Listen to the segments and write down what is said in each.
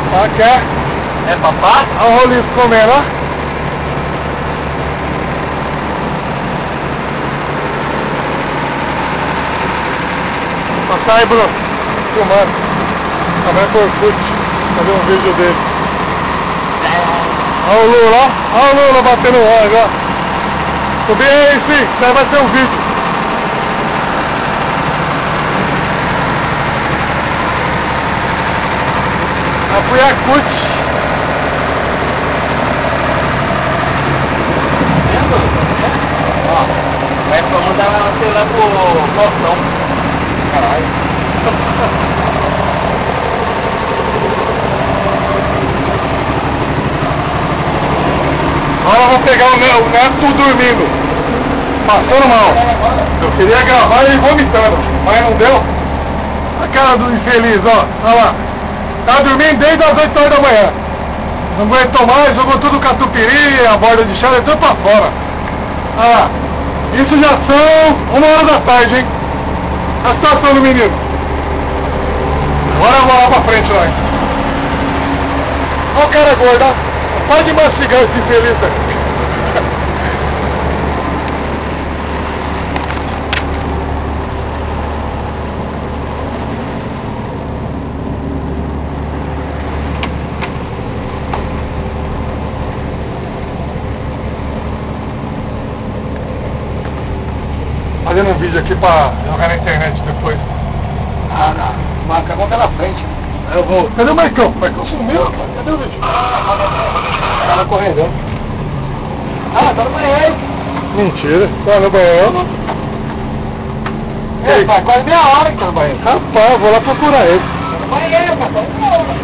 papá quer. É papá? Olha o Roliço comendo, ó. Passa aí, Bruno. Filmando. Também por Orkut. Fazer um vídeo dele. Olha o Lula, ó. Olha o Lula batendo o óleo, ó. Subir aí, sim. Isso vai ser um vídeo. Apuiacute. Ó, vai pra mandar você lá pro Faustão. Caralho. Agora eu vou pegar o Neto dormindo. Passando mal. Eu queria gravar ele vomitando, mas não deu. A cara do infeliz, ó. Olha lá. Tá dormindo desde as 8 horas da manhã. Não aguentou mais, jogou tudo catupiry, a borda de chá, tudo pra fora. Olha lá. Isso já são 1 hora da tarde, hein? A situação do menino. Agora eu vou lá pra frente lá, hein? Olha o cara gordo, ó. Pode mastigar esse infeliz aí. Fazendo um vídeo aqui pra jogar na internet depois. Ah, não. Marca a pela frente. Eu vou. Cadê o Maicão? O Maicão sumiu, rapaz. Cadê o vídeo? Tá no corredor. Ah, tá no banheiro. Mentira. Tá no banheiro? É, faz quase meia hora que tá no banheiro. Rapaz, eu vou lá procurar ele. Tá no banheiro, tá no banheiro.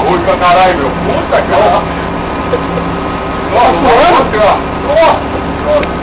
Ruim pra caralho, meu. Puta, cara. Nossa, nossa.